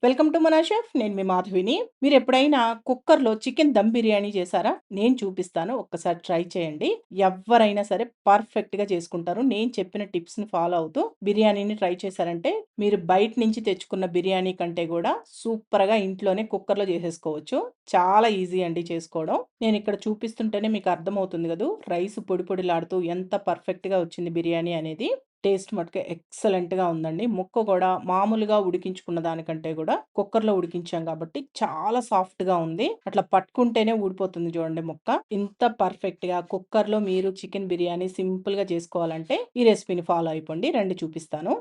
Welcome to మన chef. నేను మీ మాధవిని. మీరెప్పుడైనా కుక్కర్‌లో చికెన్ దమ్ బిర్యానీ చేశారా? నేను చూపిస్తాను. ఒక్కసారి ట్రై చేయండి. ఎవ్వరైనా సరే పర్ఫెక్ట్‌గా చేసుకుంటారు. నేను చెప్పిన టిప్స్‌ని ఫాలో అవుతూ బిర్యానీని ట్రై చేశారంటే, మీరు బయట నుంచి తెచ్చుకున్న బిర్యానీ కంటే గూడా సూపర్‌గా ఇంట్లోనే కుక్కర్‌లో చేసేసుకోవచ్చు. చాలా ఈజీ అండి చేసుకోవడం. నేనిక్కడ చూపిస్తుంటేనే మీకు అర్థమవుతుంది గదూ! రైస్ పొడి పొడిలాడుతూ ఎంత పర్ఫెక్ట్‌గా వచ్చింది బిర్యానీ అనేది. టేస్ట్ మట్టుకు ఎక్సలెంట్‌గా ఉందండి. ముక్క గూడా మామూలుగా ఉడికించుకున్న దానికంటే గూడా కుక్కర్‌లో ఉడికించాం గాబట్టి చాలా సాఫ్ట్‌గా ఉంది. అట్లా పట్టుకుంటేనే ఊడిపోతుంది జూడండి ముక్క. ఇంత పర్ఫెక్ట్‌గా కుక్కర్‌లో మీరు చికెన్ బిర్యానీ సింపుల్‌గా చేసుకోవాలంటే ఈ రెసిపీని ఫాలో అయిపోండి. రండి చూపిస్తాను.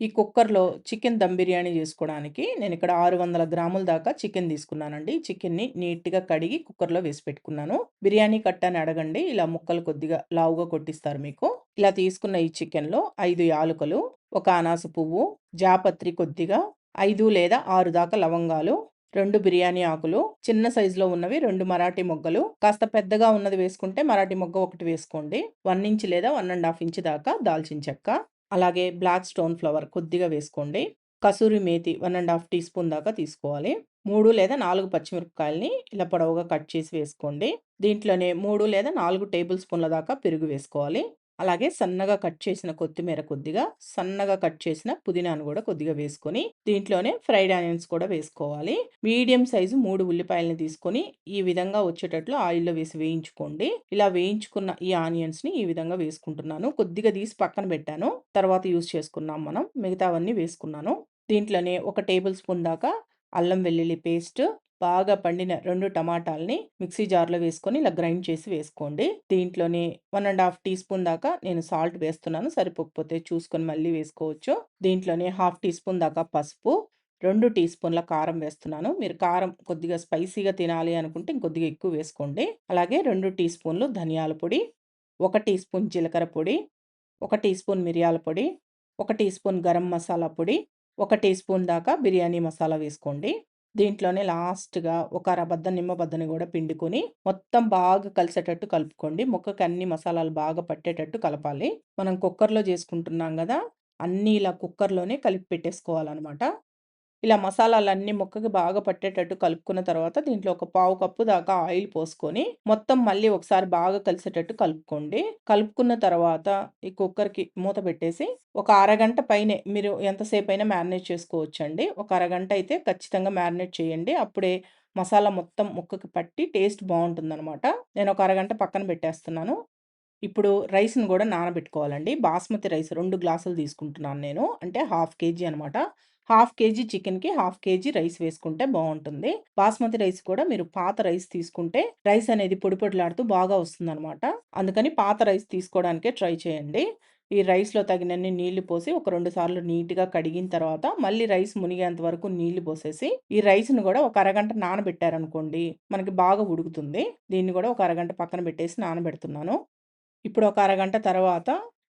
ఈ కుక్కర్‌లో చికెన్ దమ్ బిర్యానీ జేసుకోవడానికి నేనిక్కడ 600 గ్రాముల దాకా చికెన్ తీసుకున్నానండి. చికెన్‌ని నీట్‌గా కడిగి కుక్కర్‌లో వేసి పెట్టుకున్నాను. బిర్యానీ కట్ట అని అడగండి. ఇలా ముక్కలు కొద్దిగా లావుగా కొట్టిస్తారు మీకు. ఇలా తీసుకున్న ఈ చికెన్‌లో 5 యాలుకలు, ఒక అనాస పువ్వు, జాపత్రి కొద్దిగా, 5 లేదా 6 దాకా లవంగాలు, 2 బిర్యానీ ఆకులు, చిన్న సైజులో ఉన్నవి 2 మరాఠీ మొగ్గలు, కాస్త పెద్దగా ఉన్నది వేసుకుంటే మరాఠీ మొగ్గ ఒకటి వేసుకోండి. 1 ఇంచ్ లేదా 1 ½ ఇంచ్ దాకా దాల్చిన చెక్క, అలాగే బ్లాక్ స్టోన్ ఫ్లవర్ కొద్దిగా వేసుకోండి. కసూరి మేతి 1 ½ టీ స్పూన్ దాకా తీసుకోవాలి. 3 లేదా 4 పచ్చిమిరపకాయలని ఇలా పొడవుగా కట్ చేసి వేసుకోండి. దీంట్లోనే 3 లేదా 4 టేబుల్ స్పూన్ల దాకా పెరుగు వేసుకోవాలి. అలాగే సన్నగా కట్ చేసిన కొత్తిమీర కొద్దిగా, సన్నగా కట్ చేసిన పుదీనాను గూడా కొద్దిగా వేసుకొని, దీంట్లోనే ఫ్రైడ్ ఆనియన్స్ కూడా వేసుకోవాలి. మీడియం సైజు 3 ఉల్లిపాయలని తీసుకొని, ఈ విధంగా వచ్చేటట్లు ఆయిల్‌లో వేసి వేయించుకోండి. ఇలా వేయించుకున్న ఈ ఆనియన్స్‌ని ఈ విధంగా వేసుకుంటున్నాను. కొద్దిగా తీసి పక్కన పెట్టాను. తర్వాత యూజ్ చేసుకున్నాం మనం. మిగతావన్నీ వేసుకున్నాను. దీంట్లోనే ఒక టేబుల్ స్పూన్ దాకా అల్లం వెల్లుల్లి పేస్ట్, బాగా పండిన 2 టమాటాలని మిక్సీ జార్‌లో వేసుకొని ఇలా గ్రైండ్ చేసి వేసుకోండి. దీంట్లోనే 1 ½ టీ స్పూన్ దాకా నేను సాల్ట్ వేస్తున్నాను. సరిపోకపోతే చూసుకొని మళ్ళీ వేసుకోవచ్చు. దీంట్లోనే హాఫ్ టీ స్పూన్ దాకా పసుపు, 2 టీ స్పూన్ల కారం వేస్తున్నాను. మీరు కారం కొద్దిగా స్పైసీగా తినాలి అనుకుంటే ఇంకొద్దిగా ఎక్కువ వేసుకోండి. అలాగే 2 టీ స్పూన్లు ధనియాల పొడి, 1 టీ స్పూన్ జీలకర్ర పొడి, 1 టీ స్పూన్ మిరియాల పొడి, 1 టీ స్పూన్ గరం మసాలా పొడి, 1 టీ స్పూన్ దాకా బిర్యానీ మసాలా వేసుకోండి. దీంట్లోనే లాస్ట్‌గా ఒక అరబద్ద నిమ్మబద్దని గూడా పిండుకొని, మొత్తం బాగా కలిసేటట్టు కలుపుకోండి. ముక్కకి అన్ని మసాలాలు బాగా పట్టేటట్టు కలపాలి. మనం కుక్కర్‌లో జేసుకుంటున్నాం గదా! అన్నీ ఇలా కుక్కర్‌లోనే కలిపి పెట్టేసుకోవాలనమాట. ఇలా మసాలాలన్నీ ముక్కకి బాగా పట్టేటట్టు కలుపుకున్న తర్వాత దీంట్లో ఒక పావు కప్పు దాకా ఆయిల్ పోసుకొని, మొత్తం మళ్ళీ ఒకసారి బాగా కలిసేటట్టు కలుపుకోండి. కలుపుకున్న తర్వాత ఈ కుక్కర్‌కి మూత పెట్టేసి ఒక అరగంట పైనే మీరు ఎంతసేపైనా మ్యారినేట్ చేసుకోవచ్చండి. ఒక అరగంట అయితే ఖచ్చితంగా మ్యారినేట్ చేయండి. అప్పుడే మసాలా మొత్తం ముక్కకి పట్టి టేస్ట్ బావుంటుందనమాట. నేను ఒక అరగంట పక్కన పెట్టేస్తున్నాను. ఇప్పుడు రైస్‌ని గూడా నానబెట్టుకోవాలండి. బాస్మతి రైస్ 2 గ్లాసులు తీసుకుంటున్నాను నేను. అంటే హాఫ్ కేజీ అనమాట. హాఫ్ కేజీ చికెన్‌కి హాఫ్ కేజీ రైస్ వేసుకుంటే బావుంటుంది. బాస్మతి రైస్ కూడా మీరు పాత రైస్ తీసుకుంటే రైస్ అనేది పొడి పొడిలాడుతూ బాగా వస్తుందనమాట. అందుకని పాత రైస్ తీసుకోవడానికే ట్రై చేయండి. ఈ రైస్‌లో తగినన్ని నీళ్లు పోసి ఒక 2 సార్లు నీట్‌గా కడిగిన తర్వాత మళ్ళీ రైస్ మునిగేంత వరకు నీళ్లు పోసేసి, ఈ రైస్‌ని గూడా ఒక అరగంట నానబెట్టారనుకోండి, మనకి బాగా ఉడుకుతుంది. దీన్ని గూడా ఒక అరగంట పక్కన పెట్టేసి నానబెడుతున్నాను. ఇప్పుడు ఒక అరగంట తర్వాత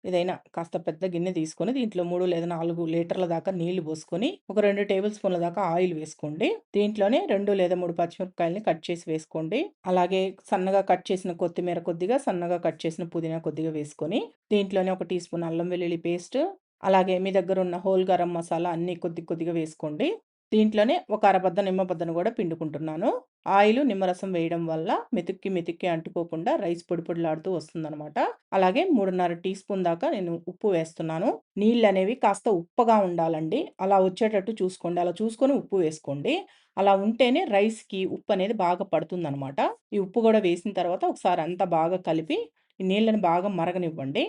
ఏదైనా కాస్త పెద్ద గిన్నె తీసుకొని దీంట్లో 3 లేదా 4 లీటర్ల దాకా నీళ్లు పోసుకొని, ఒక 2 టేబుల్ స్పూన్ల దాకా ఆయిల్ వేసుకోండి. దీంట్లోనే 2 లేదా 3 పచ్చిమిరపకాయలని కట్ చేసి వేసుకోండి. అలాగే సన్నగా కట్ చేసిన కొత్తిమీర కొద్దిగా, సన్నగా కట్ చేసిన పుదీనా కొద్దిగా వేసుకొని, దీంట్లోనే ఒక టీ స్పూన్ అల్లం వెల్లుల్లి పేస్ట్, అలాగే మీ దగ్గరున్న హోల్ గరం మసాలా అన్నీ కొద్ది కొద్దిగా వేసుకోండి. దీంట్లోనే ఒక అరబద్ద నిమ్మబద్దను గూడా పిండుకుంటున్నాను. ఆయిలు, నిమ్మరసం వేయడం వల్ల మెతుక్కి, మెతుక్కి అంటుకోకుండా రైస్ పొడి పొడిలాడుతూ వస్తుందనమాట. అలాగే 3:30 టీ స్పూన్ దాకా నేను ఉప్పు వేస్తున్నాను. నీళ్ళనేవి కాస్త ఉప్పగా ఉండాలండి. అలా వచ్చేటట్టు చూసుకోండి. అలా చూసుకొని ఉప్పు వేసుకోండి. అలా ఉంటేనే రైస్‌కి ఉప్పనేది బాగా పడుతుందనమాట. ఈ ఉప్పు గూడా వేసిన తర్వాత ఒకసారి అంతా బాగా కలిపి, ఈ నీళ్ళని బాగా మరగనివ్వండి.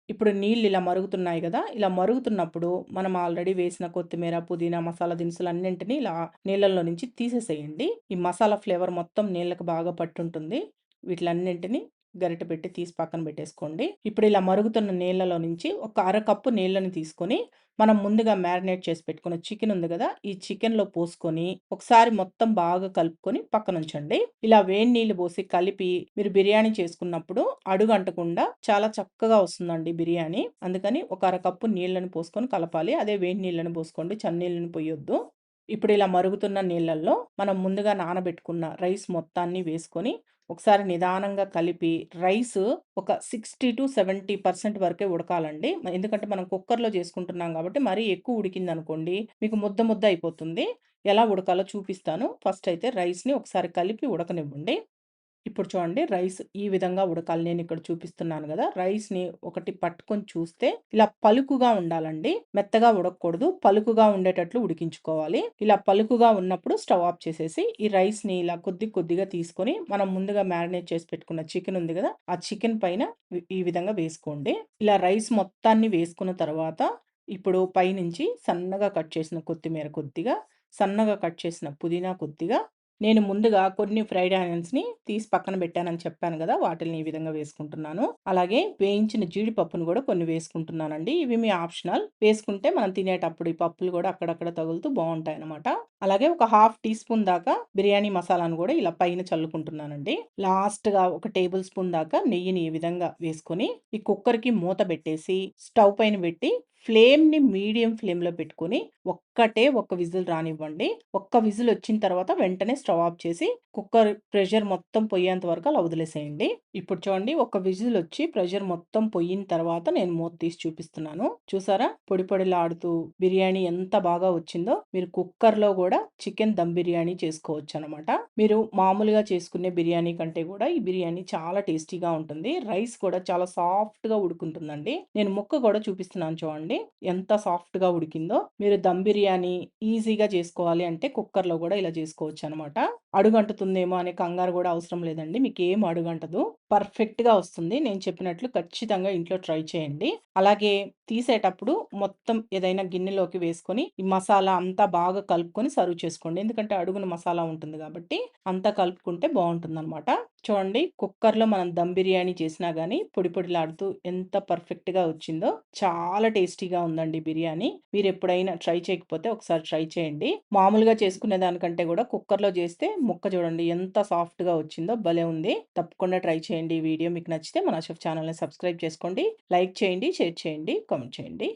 ఇప్పుడు నీళ్ళిలా మరుగుతున్నాయి గదా! ఇలా మరుగుతున్నప్పుడు మనం ఆల్రెడీ వేసిన కొత్తిమీర, పుదీనా, మసాలా దినుసులన్నింటిని ఇలా నీళ్ళల్లో నుంచి తీసేసేయండి. ఈ మసాలా ఫ్లేవర్ మొత్తం నీళ్ళకి బాగా పట్టుంటుంది. వీటిలన్నింటిని గరిటె పెట్టి తీసి పక్కన పెట్టేసుకోండి. ఇప్పుడు ఇలా మరుగుతున్న నీళ్ళలో నుంచి ఒక అరకప్పు నీళ్ళని తీసుకొని, మనం ముందుగా మ్యారినేట్ చేసి పెట్టుకున్న చికెన్ ఉంది గదా! ఈ చికెన్‌లో పోసుకొని, ఒకసారి మొత్తం బాగా కలుపుకొని పక్కనుంచండి. ఇలా వేడి నీళ్లు పోసి కలిపి మీరు బిర్యానీ చేసుకున్నప్పుడు అడుగంటకుండా చాలా చక్కగా వస్తుందండి బిర్యానీ. అందుకని ఒక అరకప్పు నీళ్ళని పోసుకొని కలపాలి. అదే వేడి నీళ్ళని పోసుకోండి. చన్నీళ్ళని పొయ్యొద్దు. ఇప్పుడు ఇలా మరుగుతున్న నీళ్ళల్లో మనం ముందుగా నానబెట్టుకున్న రైస్ మొత్తాన్ని వేసుకొని, ఒకసారి నిదానంగా కలిపి రైసు ఒక 60-70% వరకే ఉడకాలండి. ఎందుకంటే మనం కుక్కర్‌లో చేసుకుంటున్నాం కాబట్టి మరీ ఎక్కువ ఉడికిందనుకోండి మీకు ముద్ద ముద్ద అయిపోతుంది. ఎలా ఉడకాలో చూపిస్తాను. ఫస్ట్ అయితే రైస్‌ని ఒకసారి కలిపి ఉడకనివ్వండి. ఇప్పుడు చూడండి రైస్ ఈ విధంగా ఉడకాలి. నేనిక్కడ చూపిస్తున్నాను గదా! రైస్‌ని ఒకటి పట్టుకొని చూస్తే ఇలా పలుకుగా ఉండాలండి. మెత్తగా ఉడకకూడదు. పలుకుగా ఉండేటట్లు ఉడికించుకోవాలి. ఇలా పలుకుగా ఉన్నప్పుడు స్టవ్ ఆఫ్ చేసేసి, ఈ రైస్‌ని ఇలా కొద్ది కొద్దిగా తీసుకొని, మనం ముందుగా మ్యారినేట్ చేసి పెట్టుకున్న చికెన్ ఉంది గదా! ఆ చికెన్ పైన ఈ విధంగా వేసుకోండి. ఇలా రైస్ మొత్తాన్ని వేసుకున్న తర్వాత, ఇప్పుడు పైనుంచి సన్నగా కట్ చేసిన కొత్తిమీర కొద్దిగా, సన్నగా కట్ చేసిన పుదీనా కొద్దిగా, నేను ముందుగా కొన్ని ఫ్రైడ్ ఆనియన్స్‌ని తీసి పక్కన పెట్టానని చెప్పాను గదా! వాటిల్ని ఈ విధంగా వేసుకుంటున్నాను. అలాగే వేయించిన జీడిపప్పును గూడా కొన్ని వేసుకుంటున్నానండి. ఇవి మీ ఆప్షనల్. వేసుకుంటే మనం తినేటప్పుడు ఈ పప్పులు గూడా అక్కడక్కడ తగులుతూ బావుంటాయన్నమాట. అలాగే ఒక హాఫ్ టీ స్పూన్ దాకా బిర్యానీ మసాలాను గూడా ఇలా పైన చల్లుకుంటున్నానండి. లాస్ట్‌గా ఒక టేబుల్ స్పూన్ దాకా నెయ్యిని ఈ విధంగా వేసుకొని, ఈ కుక్కర్‌కి మూత పెట్టేసి, స్టవ్ పైన పెట్టి ఫ్లేమ్‌ని మీడియం ఫ్లేమ్‌లో పెట్టుకొని, ఒక్కటే ఒక్క విజిల్ రానివ్వండి. ఒక్క విజిల్ వచ్చిన తర్వాత వెంటనే స్టవ్ ఆఫ్ చేసి, కుక్కర్ ప్రెషర్ మొత్తం పొయ్యేంత వరకు అలా వదిలేసేయండి. ఇప్పుడు చూడండి ఒక విజిల్ వచ్చి ప్రెషర్ మొత్తం పొయ్యిన తర్వాత నేను మూత తీసి చూపిస్తున్నాను. చూసారా? పొడి పొడిలాడుతూ బిర్యానీ ఎంత బాగా వచ్చిందో, మీరు కుక్కర్‌లో గూడా చికెన్ దమ్ బిర్యానీ చేసుకోవచ్చనమాట. మీరు మామూలుగా చేసుకునే బిర్యానీ కంటే గూడా ఈ బిర్యానీ చాలా టేస్టీగా ఉంటుంది. రైస్ కూడా చాలా సాఫ్ట్‌గా ఉడుకుంటుందండి. నేను ముక్క గూడా చూపిస్తున్నాను చూడండి. ఎంత సాఫ్ట్‌గా ఉడికిందో. మీరు దమ్ బిర్యానీ ఈజీగా చేసుకోవాలి అంటే కుక్కర్‌లో గూడా ఇలా చేసుకోవచ్చనమాట. అడుగంటుతుందేమో అనే కంగారు గూడా అవసరం లేదండి. మీకేం అడుగంటదు. పర్ఫెక్ట్‌గా వస్తుంది. నేను చెప్పినట్లు ఖచ్చితంగా ఇంట్లో ట్రై చేయండి. అలాగే తీసేటప్పుడు మొత్తం ఏదైనా గిన్నెలోకి వేసుకొని, ఈ మసాలా అంతా బాగా కలుపుకొని సర్వ్ చేసుకోండి. ఎందుకంటే అడుగున మసాలా ఉంటుంది గాబట్టి, అంతా కలుపుకుంటే బావుంటుందనమాట. చూడండి కుక్కర్‌లో మనం దమ్ బిర్యానీ చేసినా గానీ పొడి పొడిలాడుతూ ఎంత పర్ఫెక్ట్‌గా వచ్చిందో. చాలా టేస్టీగా ఉందండి బిర్యానీ. మీరెప్పుడైనా ట్రై చేయకపోతే ఒకసారి ట్రై చేయండి. మామూలుగా చేసుకునే దానికంటే గూడా కుక్కర్‌లో చేస్తే ముక్క చూడండి ఎంత సాఫ్ట్‌గా వచ్చిందో భలే ఉంది. తప్పకుండా ట్రై చేయండి. ఈ వీడియో మీకు నచ్చితే మన చెఫ్ ఛానెల్‌ని సబ్స్క్రైబ్ చేసుకోండి. లైక్ చేయండి, షేర్ చేయండి, కామెంట్ చేయండి.